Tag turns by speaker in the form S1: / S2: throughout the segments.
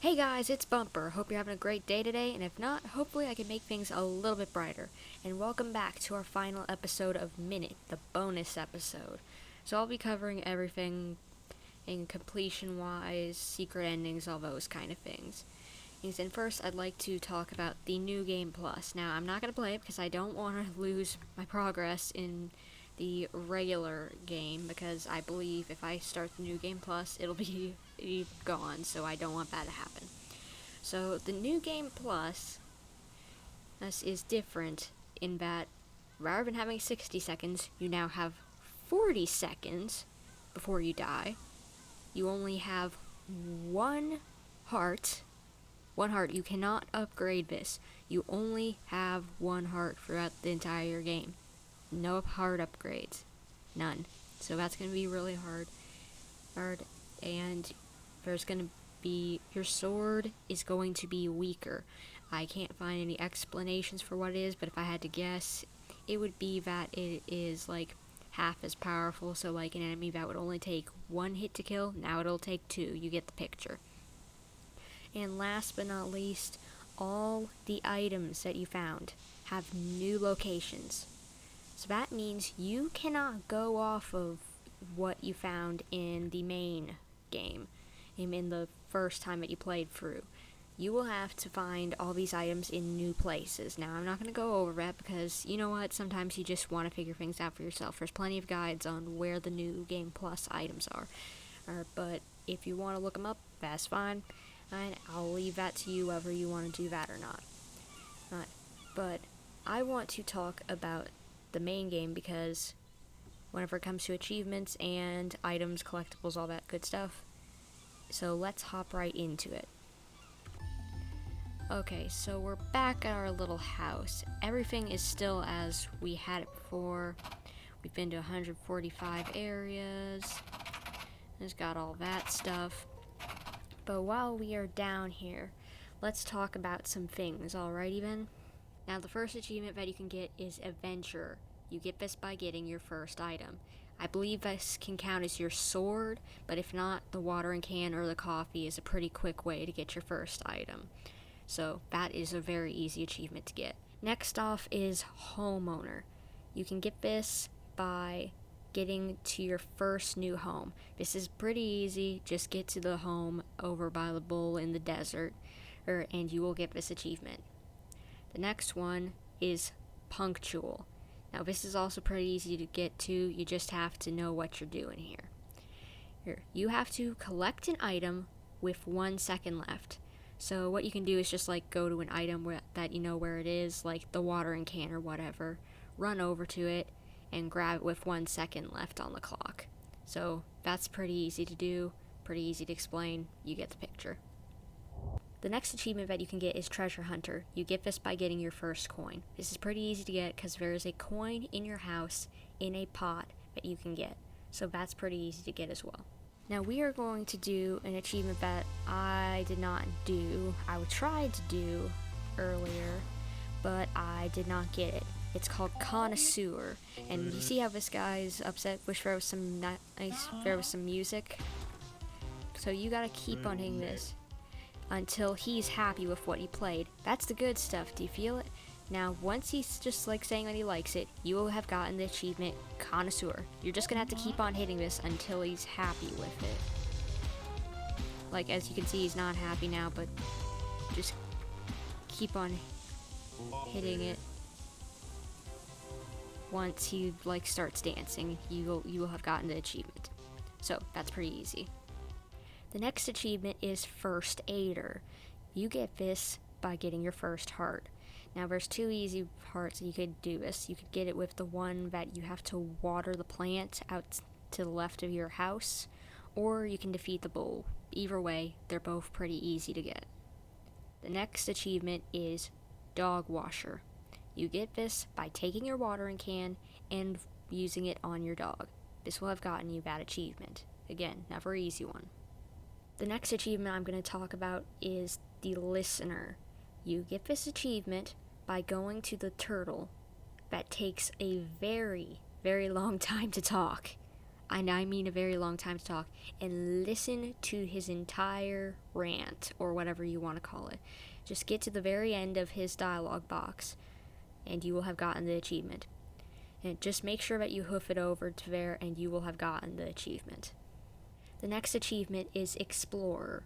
S1: Hey guys, it's Bumper. Hope you're having a great day today, and if not, hopefully I can make things a little bit brighter. And welcome back to our final episode of Minit, the bonus episode. So I'll be covering everything in completion-wise, secret endings, all those kind of things. And first, I'd like to talk about the New Game Plus. Now, I'm not going to play it because I don't want to lose my progress in the regular game, because I believe if I start the New Game Plus, it'll be gone, so I don't want that to happen. So, the New Game Plus is different in that rather than having 60 seconds, you now have 40 seconds before you die. You only have one heart. You cannot upgrade this. You only have one heart throughout the entire game. No heart upgrades. None. So that's going to be really hard. And there's going to be... your sword is going to be weaker. I can't find any explanations for what it is, but if I had to guess, it would be that it is like half as powerful. So like an enemy that would only take one hit to kill, now it'll take two. You get the picture. And last but not least, all the items that you found have new locations. So that means you cannot go off of what you found in the main game, in the first time that you played through. You will have to find all these items in new places. Now, I'm not going to go over that because, you know what, sometimes you just want to figure things out for yourself. There's plenty of guides on where the New Game Plus items are. But if you want to look them up, that's fine. And I'll leave that to you whether you want to do that or not. But I want to talk about the main game because whenever it comes to achievements and items, collectibles, all that good stuff. So let's hop right into it. Okay, so we're back at our little house. Everything is still as we had it before. We've been to 145 areas. It's got all that stuff. But while we are down here, let's talk about some things, alrighty then? Now, the first achievement that you can get is Adventurer. You get this by getting your first item. I believe this can count as your sword, but if not, the watering can or the coffee is a pretty quick way to get your first item. So that is a very easy achievement to get. Next off is Homeowner. You can get this by getting to your first new home. This is pretty easy. Just get to the home over by the bull in the desert, and you will get this achievement. The next one is Punctual. Now this is also pretty easy to get to. You just have to know what you're doing here. You have to collect an item with 1 second left. So what you can do is just like go to an item that you know where it is, like the watering can or whatever, run over to it, and grab it with 1 second left on the clock. So that's pretty easy to do, pretty easy to explain. You get the picture. The next achievement that you can get is Treasure Hunter. You get this by getting your first coin. This is pretty easy to get because there is a coin in your house in a pot that you can get. So that's pretty easy to get as well. Now we are going to do an achievement that I did not do. I tried to do earlier, but I did not get it. It's called Connoisseur, and you see how this guy's upset? Wish there was some music. So you gotta keep on hitting this until he's happy with what you played. That's the good stuff. Do you feel it? Now, once he's just like saying that he likes it, you will have gotten the achievement Connoisseur. You're just gonna have to keep on hitting this until he's happy with it. Like, as you can see, he's not happy now, but just keep on hitting it. Once he like starts dancing, you will have gotten the achievement. So that's pretty easy. The next achievement is First Aider. You get this by getting your first heart. Now there's two easy parts that you could do this. You could get it with the one that you have to water the plant out to the left of your house, or you can defeat the bull. Either way, they're both pretty easy to get. The next achievement is Dog Washer. You get this by taking your watering can and using it on your dog. This will have gotten you that achievement. Again, never an easy one. The next achievement I'm going to talk about is the Listener. You get this achievement by going to the turtle that takes a very, very long time to talk. and I mean a very long time to talk, and listen to his entire rant, or whatever you want to call it. Just get to the very end of his dialogue box, and you will have gotten the achievement. And just make sure that you hoof it over to there, and you will have gotten the achievement. The next achievement is Explorer.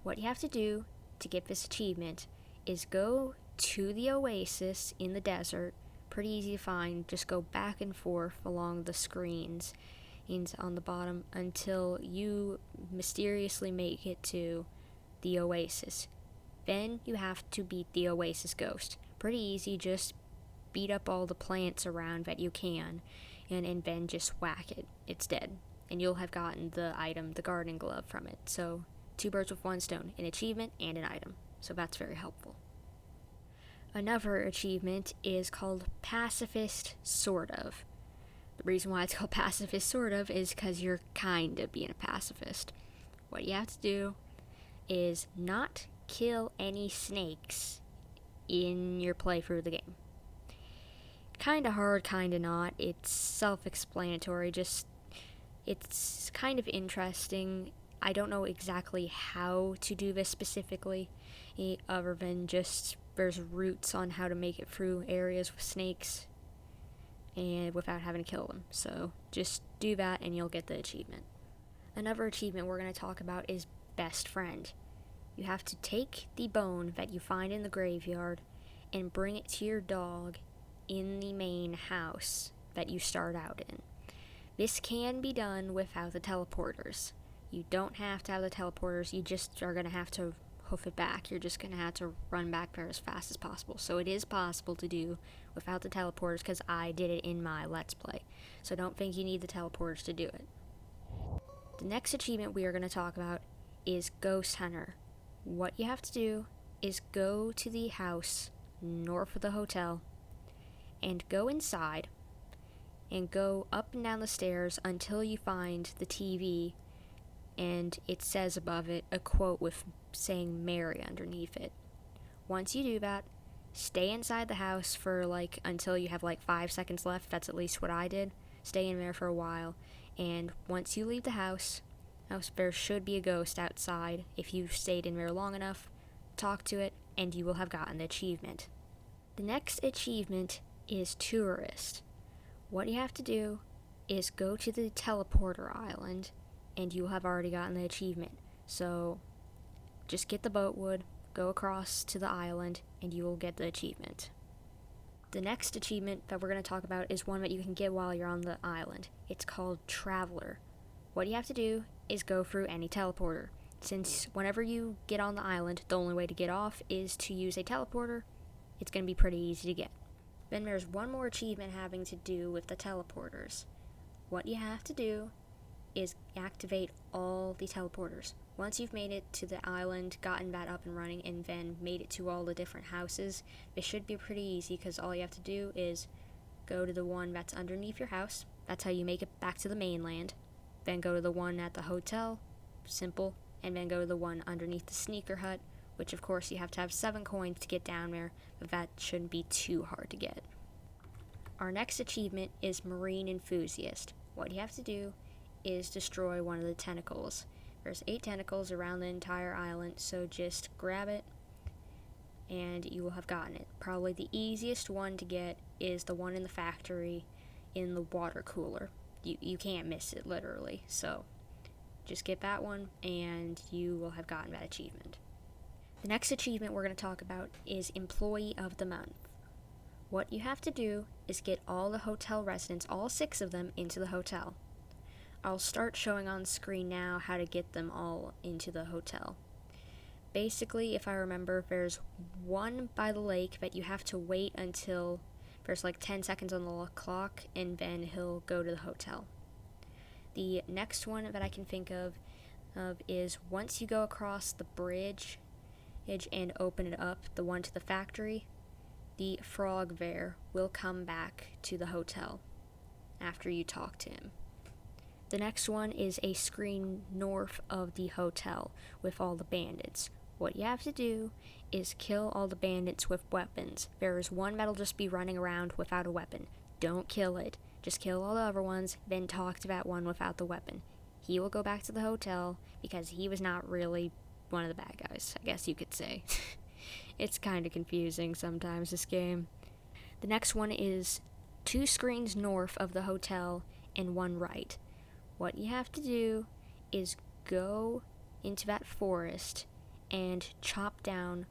S1: What you have to do to get this achievement is go to the oasis in the desert. Pretty easy to find. Just go back and forth along the screens on the bottom until you mysteriously make it to the oasis. Then you have to beat the oasis ghost. Pretty easy, just beat up all the plants around that you can, and then just whack it. It's dead. And you'll have gotten the item, the gardening glove, from it. So 2 birds with 1 stone, an achievement and an item. So that's very helpful. Another achievement is called Pacifist, sort of. The reason why it's called Pacifist, sort of, is because you're kind of being a pacifist. What you have to do is not kill any snakes in your playthrough of the game. Kinda hard, kinda not. It's self-explanatory, just it's kind of interesting. I don't know exactly how to do this specifically, other than just there's routes on how to make it through areas with snakes and without having to kill them. So just do that and you'll get the achievement. Another achievement we're going to talk about is Best Friend. You have to take the bone that you find in the graveyard and bring it to your dog in the main house that you start out in. This can be done without the teleporters. You don't have to have the teleporters, you just are going to have to hoof it back. You're just going to have to run back there as fast as possible. So it is possible to do without the teleporters, because I did it in my Let's Play. So don't think you need the teleporters to do it. The next achievement we are going to talk about is Ghost Hunter. What you have to do is go to the house north of the hotel and go inside and go up and down the stairs until you find the TV, and it says above it a quote with saying Mary underneath it. Once you do that, stay inside the house for until you have 5 seconds left. That's at least what I did. Stay in there for a while, and once you leave the house, there should be a ghost outside. If you've stayed in there long enough, talk to it, and you will have gotten the achievement. The next achievement is Tourist. What you have to do is go to the teleporter island, and you will have already gotten the achievement. So just get the boat wood, go across to the island, and you will get the achievement. The next achievement that we're going to talk about is one that you can get while you're on the island. It's called Traveler. What you have to do is go through any teleporter. Since whenever you get on the island, the only way to get off is to use a teleporter, it's going to be pretty easy to get. Then there's one more achievement having to do with the teleporters. What you have to do is activate all the teleporters. Once you've made it to the island, gotten that up and running, and then made it to all the different houses, it should be pretty easy, because all you have to do is go to the one that's underneath your house. That's how you make it back to the mainland. Then go to the one at the hotel, simple, and then go to the one underneath the sneaker hut, which of course you have to have 7 coins to get down there, but that shouldn't be too hard to get. Our next achievement is Marine Enthusiast. What you have to do is destroy one of the tentacles. There's 8 tentacles around the entire island, so just grab it and you will have gotten it. Probably the easiest one to get is the one in the factory in the water cooler. You can't miss it, literally. So just get that one and you will have gotten that achievement. The next achievement we're going to talk about is Employee of the Month. What you have to do is get all the hotel residents, all 6 of them, into the hotel. I'll start showing on screen now how to get them all into the hotel. Basically, if I remember, there's one by the lake that you have to wait until there's 10 seconds on the clock, and then he'll go to the hotel. The next one that I can think of is once you go across the bridge and open it up, the one to the factory, the frog there will come back to the hotel after you talk to him. The next one is a screen north of the hotel with all the bandits. What you have to do is kill all the bandits with weapons. There is one that'll just be running around without a weapon. Don't kill it. Just kill all the other ones, then talk to that one without the weapon. He will go back to the hotel because he was not really one of the bad guys, I guess you could say. It's kind of confusing sometimes, this game. The next one is 2 screens north of the hotel and 1 right. What you have to do is go into that forest and chop down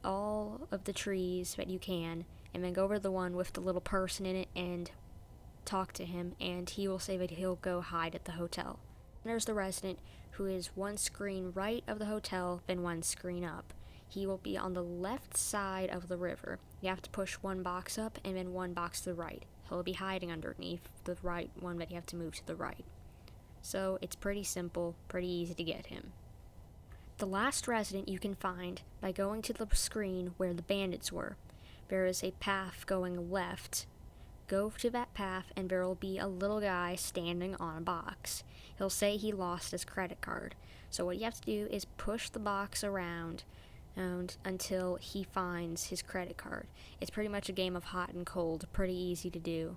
S1: all of the trees that you can, and then go over to the one with the little person in it and talk to him, and he will say that he'll go hide at the hotel. There's the resident, who is 1 screen right of the hotel, then 1 screen up. He will be on the left side of the river. You have to push 1 box up and then 1 box to the right. He'll be hiding underneath the right one that you have to move to the right. So it's pretty simple, pretty easy to get him. The last resident you can find by going to the screen where the bandits were. There is a path going left. Go to that path and there will be a little guy standing on a box. He'll say he lost his credit card. So what you have to do is push the box around until he finds his credit card. It's pretty much a game of hot and cold, pretty easy to do.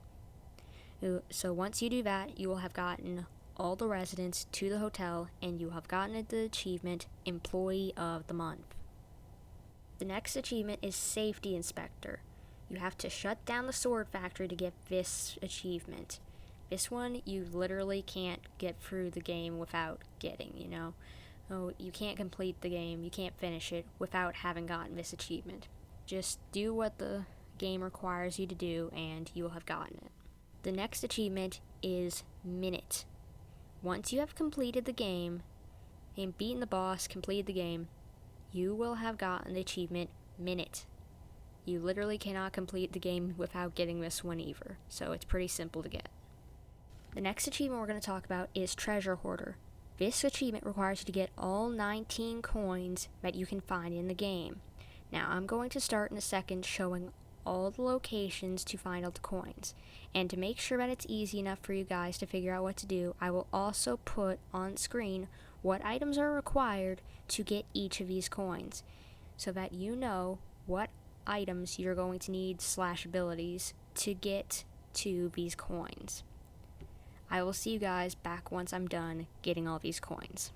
S1: So once you do that, you will have gotten all the residents to the hotel, and you have gotten the achievement Employee of the Month. The next achievement is Safety Inspector. You have to shut down the sword factory to get this achievement. This one you literally can't get through the game without getting, you can't complete the game, you can't finish it without having gotten this achievement. Just do what the game requires you to do and you will have gotten it. The next achievement is Minit. Once you have completed the game and beaten the boss, completed the game, you will have gotten the achievement Minit. You literally cannot complete the game without getting this one either, so it's pretty simple to get. The next achievement we're going to talk about is Treasure Hoarder. This achievement requires you to get all 19 coins that you can find in the game. Now, I'm going to start in a second showing all the locations to find all the coins. And to make sure that it's easy enough for you guys to figure out what to do, I will also put on screen what items are required to get each of these coins, so that you know what items you're going to need / abilities to get to these coins. I will see you guys back once I'm done getting all these coins.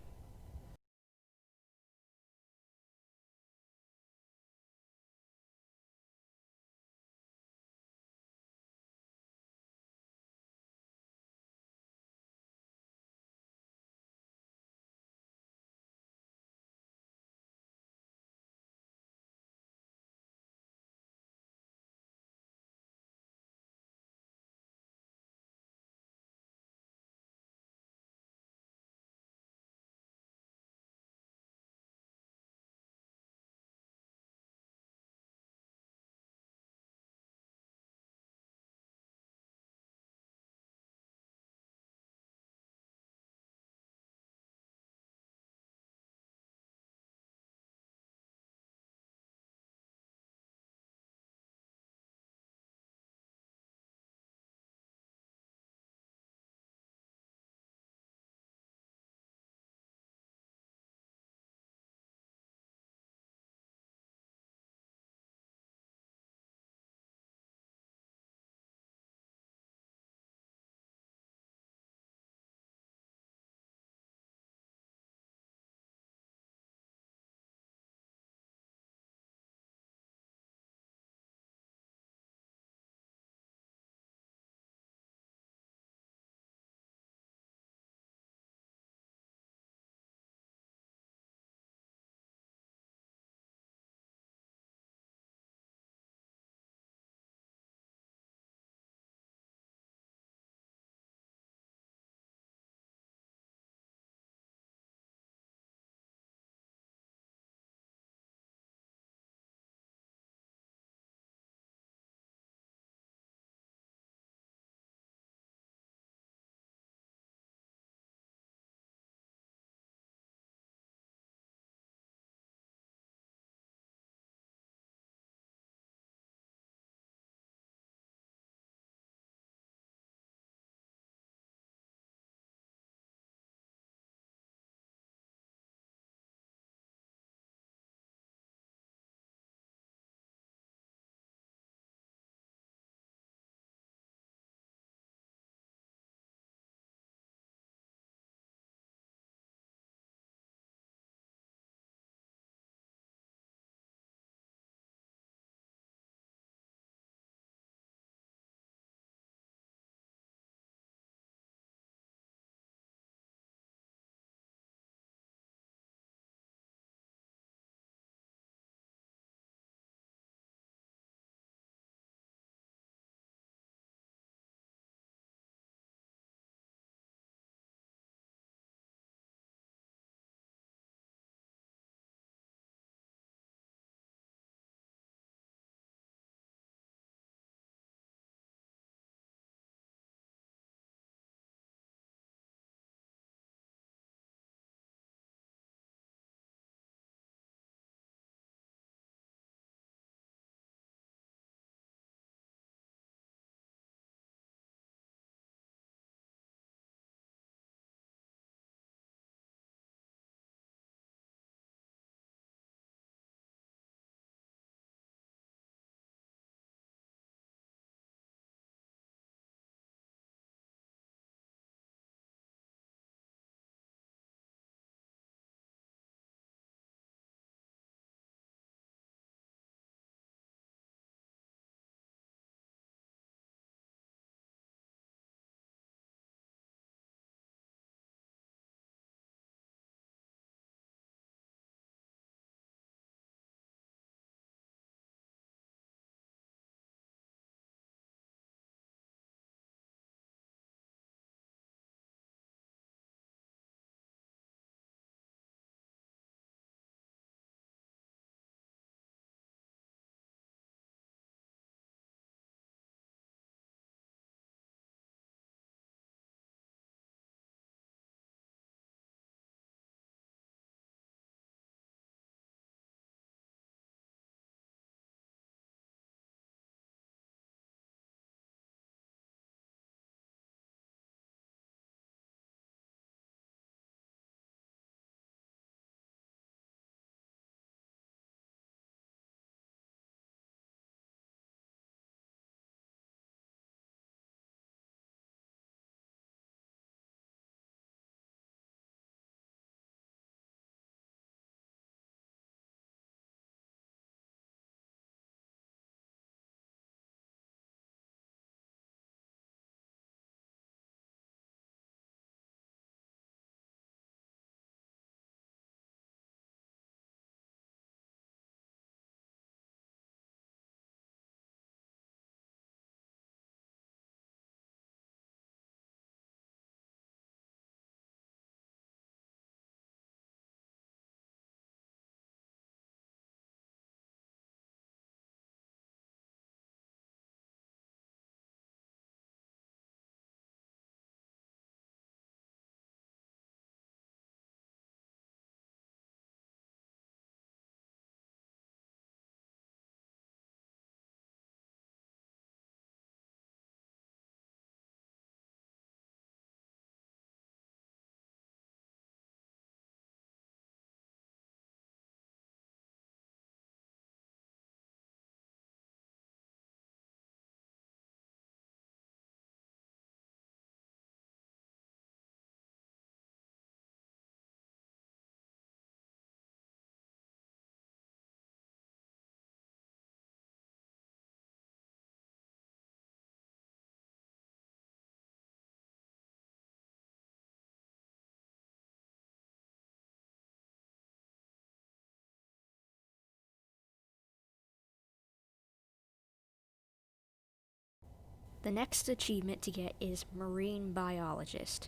S1: The next achievement to get is marine biologist.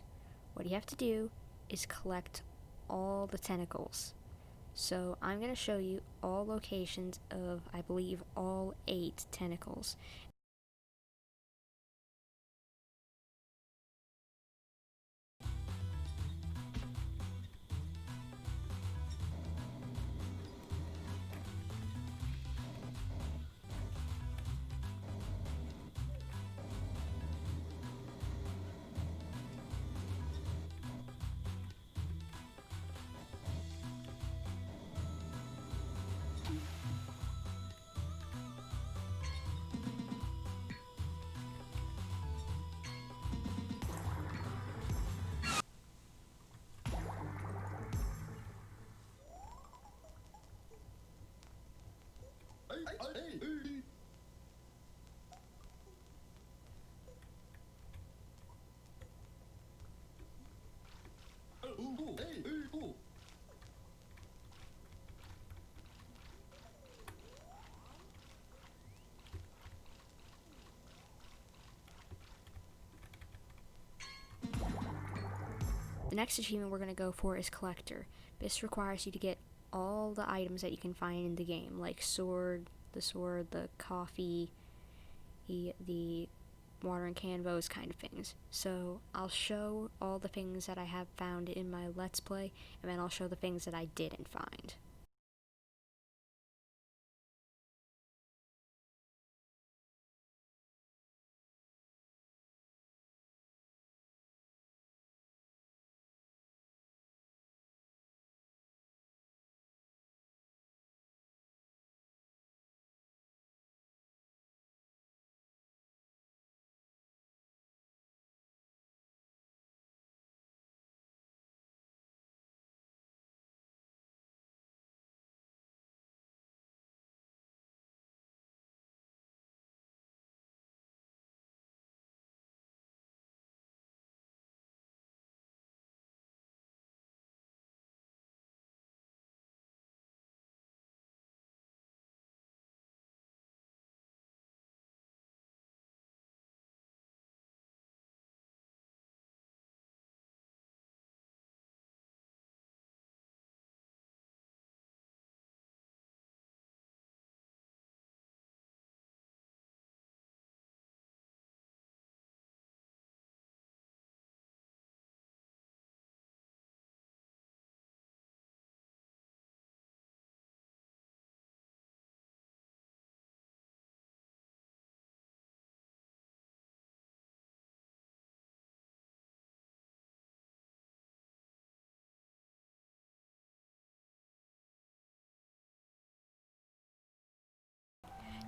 S1: What you have to do is collect all the tentacles. So I'm going to show you all locations of, I believe, all 8 tentacles. The next achievement we're going to go for is collector. This requires you to get all the items that you can find in the game, like the coffee, the watering can, those kind of things. So I'll show all the things that I have found in my Let's Play, and then I'll show the things that I didn't find.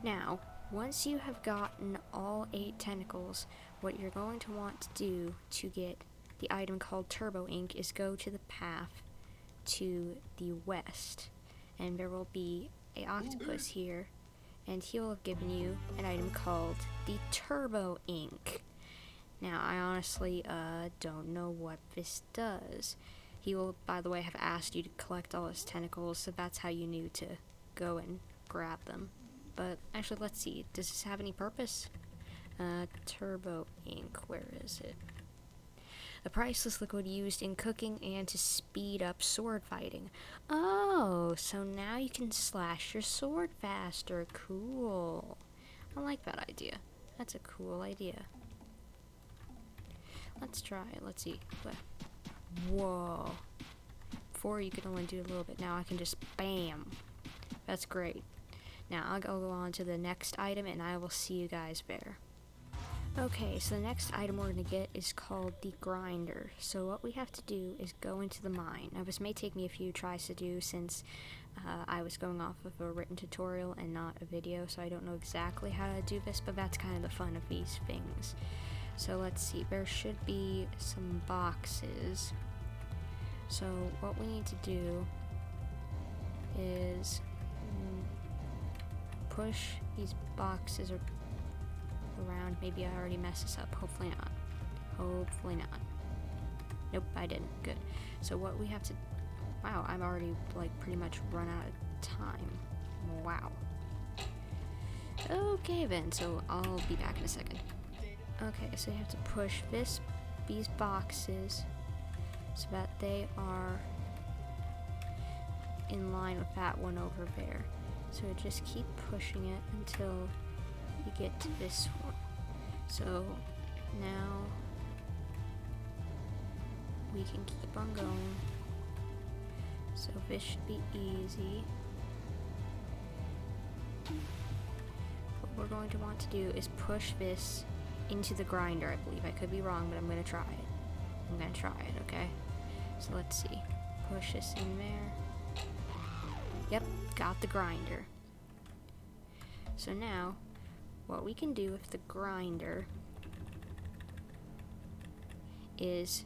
S1: Now, once you have gotten all 8 tentacles, what you're going to want to do to get the item called Turbo Ink is go to the path to the west, and there will be an octopus here, and he'll have given you an item called the Turbo Ink. Now, I honestly don't know what this does. He will, by the way, have asked you to collect all his tentacles, so that's how you knew to go and grab them. But actually, let's see. Does this have any purpose? Turbo Ink. Where is it? The priceless liquid used in cooking and to speed up sword fighting. Oh, so now you can slash your sword faster. Cool. I like that idea. That's a cool idea. Let's try it. Let's see. Whoa. Before you could only do a little bit. Now I can just bam. That's great. Now I'll go on to the next item and I will see you guys there. Okay, so the next item we're going to get is called the grinder. So what we have to do is go into the mine. Now this may take me a few tries to do since I was going off of a written tutorial and not a video, so I don't know exactly how to do this, but that's kind of the fun of these things. So let's see, there should be some boxes. So what we need to do is push these boxes around. Maybe I already messed this up. Hopefully not. Hopefully not. Nope, I didn't. Good. So what we have to... Wow, I'm already, like, pretty much run out of time. Wow. Okay, then. So I'll be back in a second. Okay, so you have to push these boxes so that they are in line with that one over there. So just keep pushing it until you get to this one. So now we can keep on going. So this should be easy. What we're going to want to do is push this into the grinder, I believe. I could be wrong, but I'm going to try it. I'm going to try it, okay? So let's see. Push this in there. Yep, got the grinder. So now, what we can do with the grinder is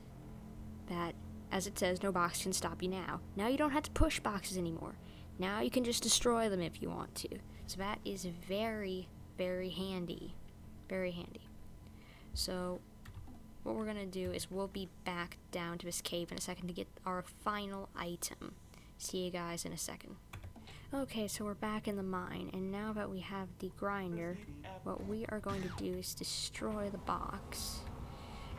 S1: that, as it says, no box can stop you now. Now you don't have to push boxes anymore. Now you can just destroy them if you want to. So that is very, very handy. Very handy. So what we're going to do is we'll be back down to this cave in a second to get our final item. See you guys in a second. Okay, so we're back in the mine, and now that we have the grinder, what we are going to do is destroy the box.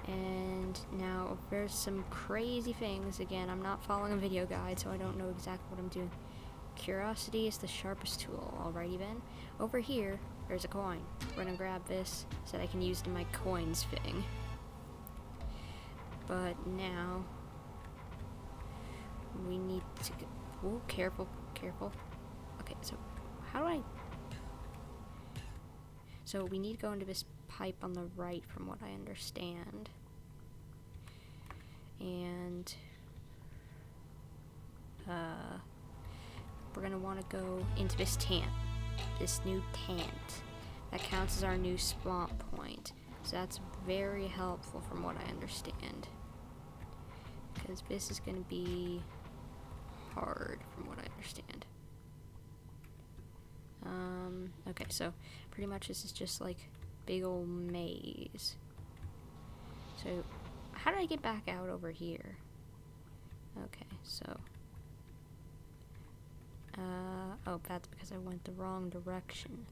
S1: And now there's some crazy things. Again, I'm not following a video guide, so I don't know exactly what I'm doing. Curiosity is the sharpest tool. Alrighty then. Over here, there's a coin. We're gonna grab this so that I can use it in my coins thing. But now we need to go. Whoa, careful, careful. Okay, so how do I? So we need to go into this pipe on the right, from what I understand. And we're gonna want to go into this new tent. That counts as our new spawn point. So that's very helpful from what I understand. Because this is gonna be hard from what I understand. Okay, so pretty much this is just like big old maze. So how do I get back out over here? Okay, so oh, that's because I went the wrong direction.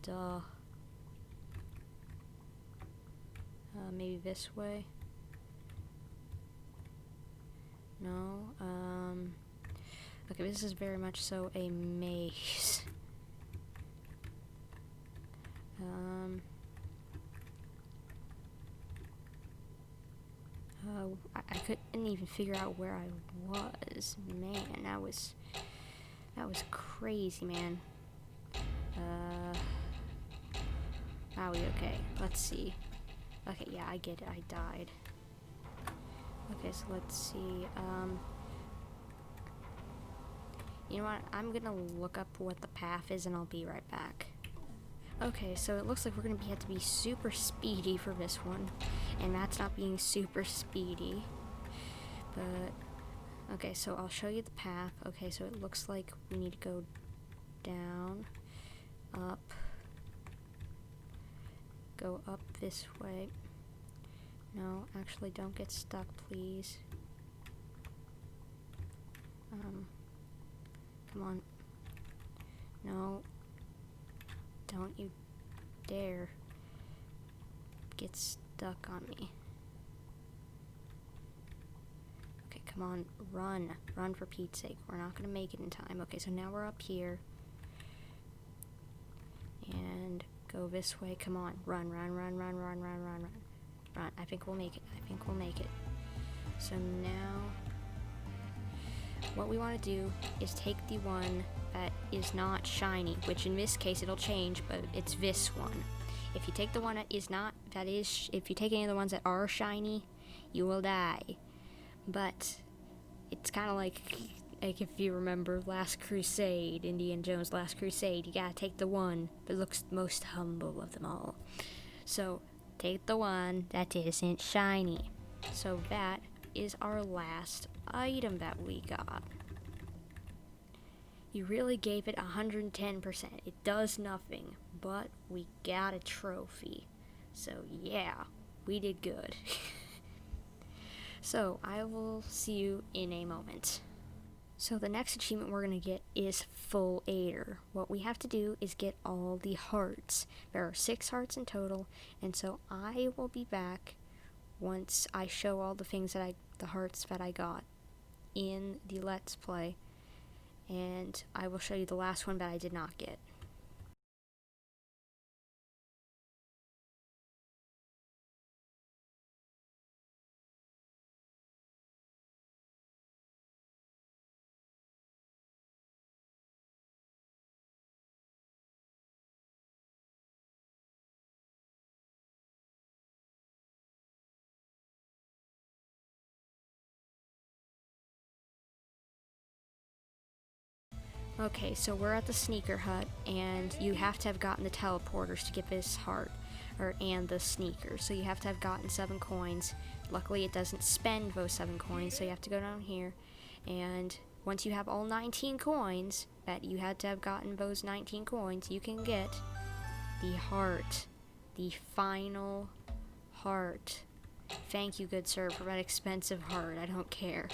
S1: Duh. Maybe this way? No, okay, this is very much so a maze. I couldn't even figure out where I was. Man, that was crazy, man. Okay, let's see. Okay, yeah, I get it, I died. Okay, so let's see, you know what, I'm gonna look up what the path is and I'll be right back. Okay, so it looks like we're gonna have to be super speedy for this one, and that's not being super speedy, but, okay, so I'll show you the path. Okay, so it looks like we need to go down, up, go up this way. No, actually, don't get stuck, please. Come on. No. Don't you dare get stuck on me. Okay, come on, run. Run for Pete's sake. We're not gonna make it in time. Okay, so now we're up here. And go this way. Come on, run, run, run, run, run, run, run, run. Run. I think we'll make it. I think we'll make it. So now, what we want to do is take the one that is not shiny, which in this case it'll change, but it's this one. If you take the one that is not, if you take any of the ones that are shiny, you will die. But it's kind of like if you remember Last Crusade, Indiana Jones' Last Crusade, you gotta take the one that looks most humble of them all. So take the one that isn't shiny. So that is our last item that we got. You really gave it 110%. It does nothing, but we got a trophy. So yeah, we did good. So I will see you in a moment. So the next achievement we're going to get is full aider. What we have to do is get all the hearts. There are 6 hearts in total, and so I will be back once I show all the things that the hearts that I got in the Let's Play, and I will show you the last one that I did not get. Okay, so we're at the sneaker hut, and you have to have gotten the teleporters to get this heart, and the sneakers. So you have to have gotten 7 coins. Luckily, it doesn't spend those 7 coins, so you have to go down here. And once you have all 19 coins, that you had to have gotten those 19 coins, you can get the heart, the final heart. Thank you, good sir, for that expensive heart. I don't care.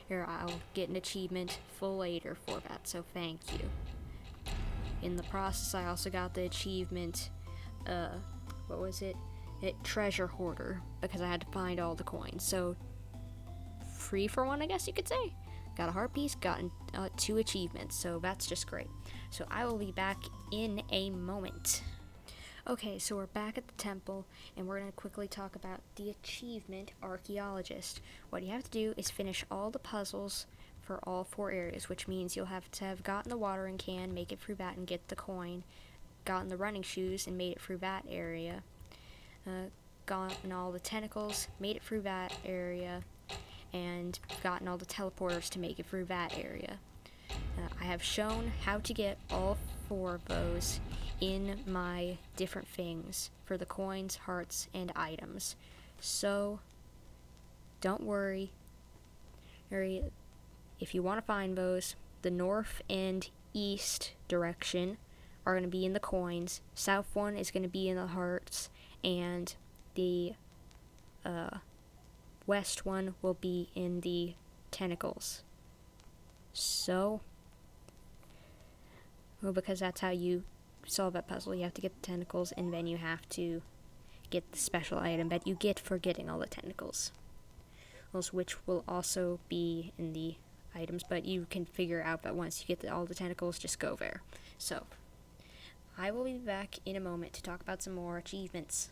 S1: Here, I'll get an achievement full aider for that, so thank you. In the process, I also got the achievement, what was it? Treasure hoarder, because I had to find all the coins. So, free for one, I guess you could say. Got a heart piece, gotten 2 achievements, so that's just great. So I will be back in a moment. Okay, so we're back at the temple, and we're going to quickly talk about the achievement Archaeologist. What you have to do is finish all the puzzles for all 4 areas, which means you'll have to have gotten the watering can, make it through that, and get the coin, gotten the running shoes, and made it through that area, gotten all the tentacles, made it through that area, and gotten all the teleporters to make it through that area. I have shown how to get all 4 of those in my different things for the coins, hearts, and items. So, don't worry. If you want to find those, the north and east direction are going to be in the coins, south one is going to be in the hearts, and the west one will be in the tentacles. So, well, because that's how you solve that puzzle. You have to get the tentacles, and then you have to get the special item that you get for getting all the tentacles, which will also be in the items, but you can figure out that once you get all the tentacles, just go there. So, I will be back in a moment to talk about some more achievements.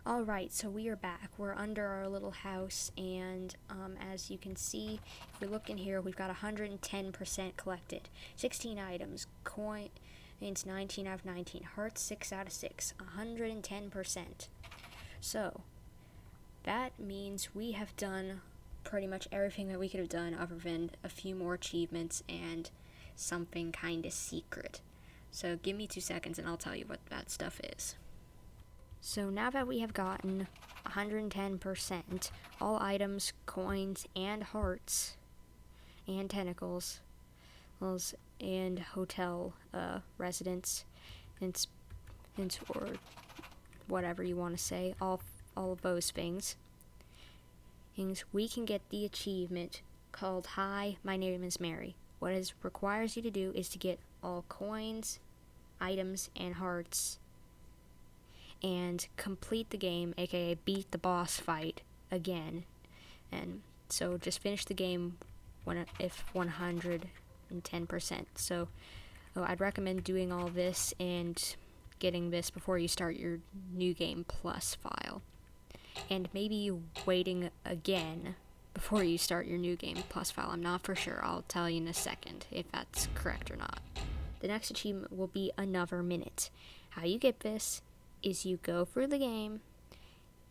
S1: Alright, so we are back. We're under our little house, and as you can see, if we look in here, we've got 110% collected. 16 items, coins 19 out of 19, hearts 6 out of 6, 110%. So, that means we have done pretty much everything that we could have done other than a few more achievements and something kinda secret. So give me 2 seconds and I'll tell you what that stuff is. So now that we have gotten 110%, all items, coins, and hearts, and tentacles, and hotel residents, or whatever you want to say, all of those things, we can get the achievement called Hi, My Name is Mary. What it requires you to do is to get all coins, items, and hearts, and complete the game, aka beat the boss fight again. And so just finish the game if 110%. So I'd recommend doing all this and getting this before you start your New Game Plus file. And maybe waiting again before you start your New Game Plus file. I'm not for sure. I'll tell you in a second if that's correct or not. The next achievement will be another minute. How you get this is you go through the game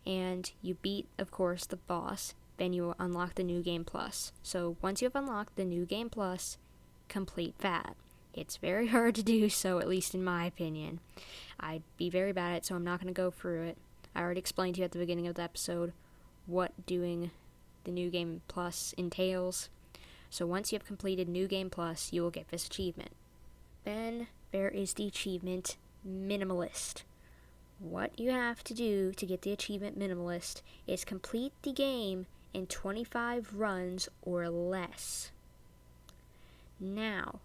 S1: and you beat, of course, the boss. Then you will unlock the New Game Plus. So once you have unlocked the New Game Plus, complete that. It's very hard to do so, at least in my opinion. I'd be very bad at it, so I'm not going to go through it. I already explained to you at the beginning of the episode what doing the New Game Plus entails. So once you have completed New Game Plus, you will get this achievement. Then there is the achievement Minimalist. What you have to do to get the achievement Minimalist is complete the game in 25 runs or less. Now,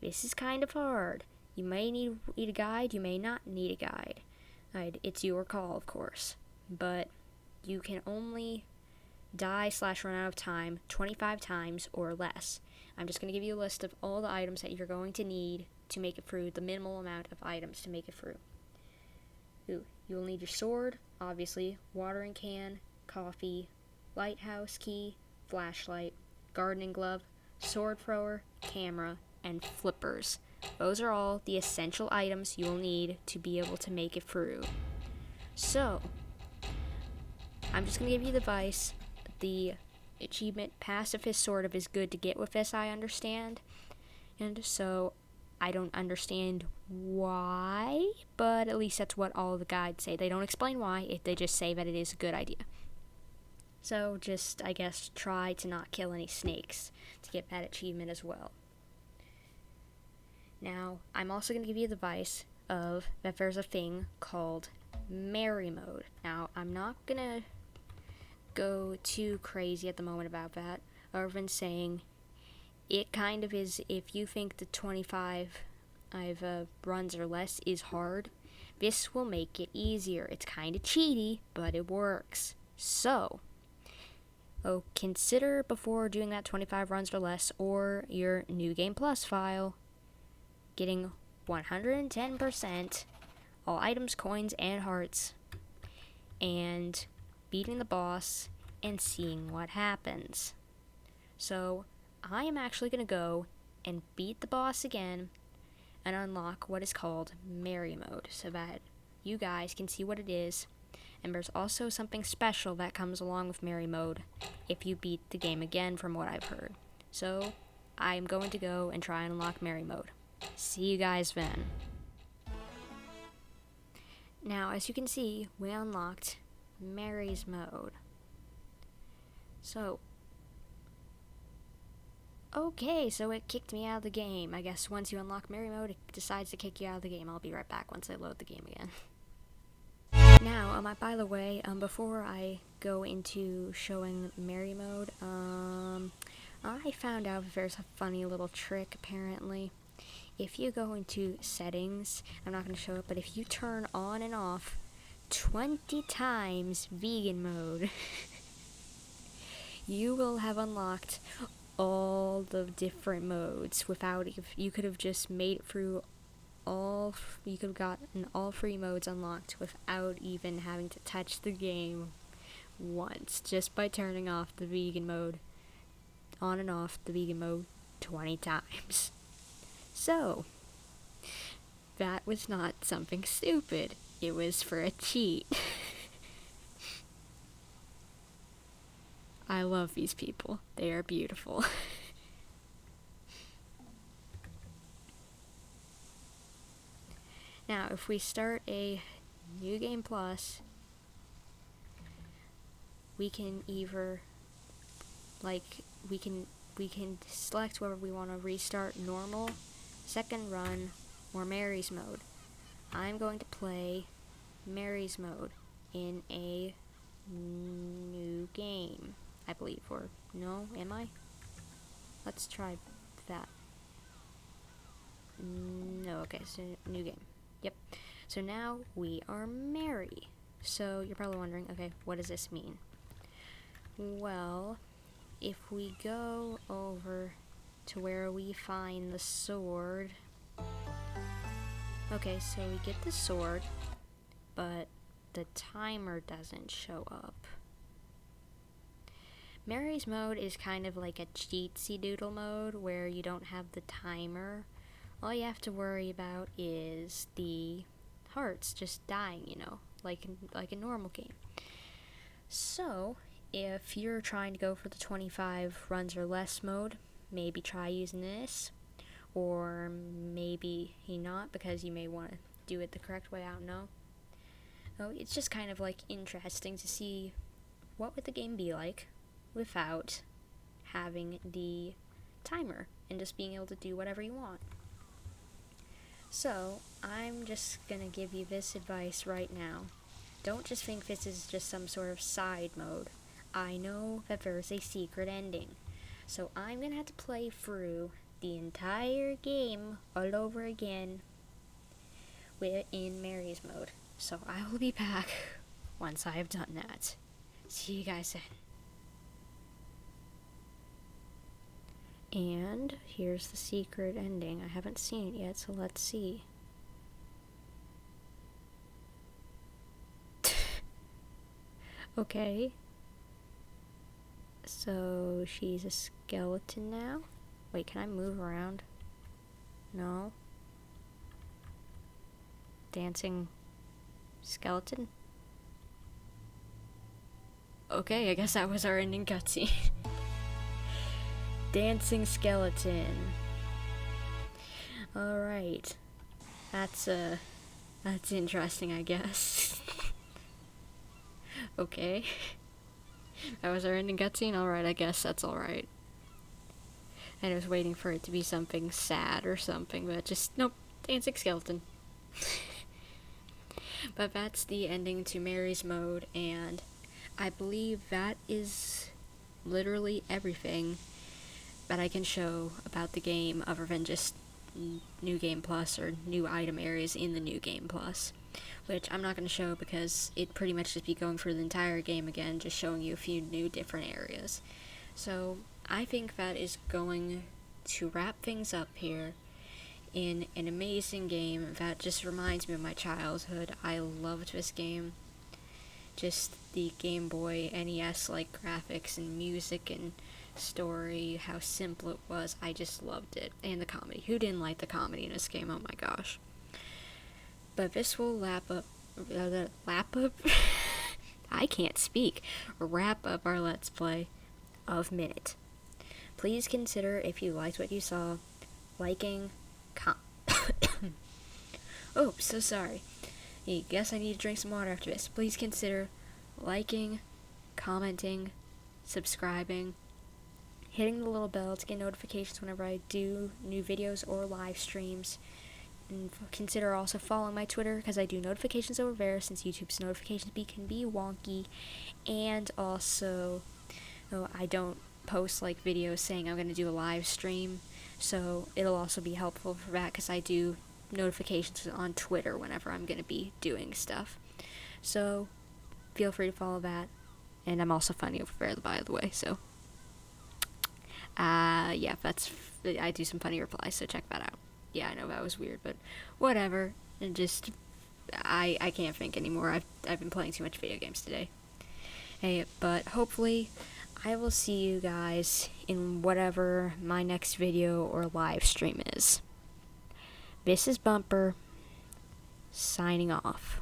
S1: this is kind of hard. You may need a guide, you may not need a guide. It's your call, of course. But you can only die/run out of time 25 times or less. I'm just going to give you a list of all the items that you're going to need to make it through, the minimal amount of items to make it through. You'll need your sword, obviously, watering can, coffee, lighthouse key, flashlight, gardening glove, sword thrower, camera, and flippers. Those are all the essential items you will need to be able to make it through. So, I'm just going to give you the advice. The achievement Pacifist sort of is good to get with this, I understand. And so, I don't understand why, but at least that's what all the guides say. They don't explain why, they just say that it is a good idea. So, just, I guess, try to not kill any snakes to get that achievement as well. Now, I'm also going to give you the advice of that there's a thing called Merry Mode. Now, I'm not going to go too crazy at the moment about that, other than saying it kind of is, if you think the 25 runs or less is hard, this will make it easier. It's kind of cheaty, but it works. So, consider before doing that 25 runs or less, or your New Game Plus file, getting 110% all items, coins, and hearts, and beating the boss and seeing what happens. So, I am actually going to go and beat the boss again and unlock what is called Merry Mode so that you guys can see what it is. And there's also something special that comes along with Merry Mode if you beat the game again, from what I've heard. So, I'm going to go and try and unlock Merry Mode. See you guys then. Now, as you can see, we unlocked Mary's Mode. So, okay, so it kicked me out of the game. I guess once you unlock Merry Mode, it decides to kick you out of the game. I'll be right back once I load the game again. Now, by the way, before I go into showing Merry Mode, I found out there's a funny little trick, apparently. If you go into settings, I'm not going to show it, but if you turn on and off 20 times vegan mode, you will have unlocked all the different modes without, if you could have just made it through you could have gotten all 3 modes unlocked without even having to touch the game once, just by turning off the vegan mode, on and off the vegan mode 20 times. So, that was not something stupid. It was for a cheat. I love these people. They are beautiful. Now, if we start a New Game Plus, we can either, we can select whether we want to restart normal, second run, or Mary's Mode. I'm going to play Mary's Mode in a new game, I believe, or no, am I? Let's try that. No, okay, so new game. Yep. So now we are Mary. So you're probably wondering, okay, what does this mean? Well, if we go over to where we find the sword. Okay, so we get the sword, but the timer doesn't show up. Mary's mode is kind of like a cheatsy doodle mode where you don't have the timer. All you have to worry about is the hearts just dying, you know, like a normal game. So, if you're trying to go for the 25 runs or less mode, maybe try using this, or maybe not, because you may want to do it the correct way, I don't know. Oh, it's just kind of like interesting to see what would the game be like without having the timer and just being able to do whatever you want. So, I'm just gonna give you this advice right now. Don't just think this is just some sort of side mode. I know that there's a secret ending. So I'm gonna have to play through the entire game all over again in Mary's mode. So I will be back once I have done that. See you guys then. And here's the secret ending. I haven't seen it yet, so let's see. Okay. So she's a skeleton now? Wait, can I move around? No. Dancing skeleton? Okay, I guess that was our ending cutscene. Dancing skeleton. Alright. That's interesting, I guess. Okay. That was our ending cutscene? Alright, I guess that's alright. And I was waiting for it to be something sad or something, but just, nope, dancing skeleton. But that's the ending to Mary's mode, and I believe that is literally everything that I can show about the game other than just New Game Plus or new item areas in the New Game Plus, which I'm not going to show because it'd pretty much just be going through the entire game again, just showing you a few new different areas. So I think that is going to wrap things up here in an amazing game that just reminds me of my childhood. I loved this game. Just the Game Boy NES like graphics and music and story, how simple it was. I just loved it. And the comedy. Who didn't like the comedy in this game? Oh my gosh. But this will wrap up I can't speak. Wrap up our Let's Play of Minit. Please consider, if you liked what you saw, liking, oh, so sorry. I guess I need to drink some water after this. Please consider liking, commenting, subscribing, hitting the little bell to get notifications whenever I do new videos or live streams. And consider also following my Twitter, because I do notifications over there, since YouTube's notifications can be wonky. And also, I don't post like videos saying I'm going to do a live stream, so it'll also be helpful for that, because I do notifications on Twitter whenever I'm going to be doing stuff. So feel free to follow that. And I'm also funny over there, by the way, so yeah, I do some funny replies, so check that out. Yeah, I know that was weird, but whatever. And just I can't think anymore. I've been playing too much video games today. Hey, but hopefully I will see you guys in whatever my next video or live stream is. This is Bumper, signing off.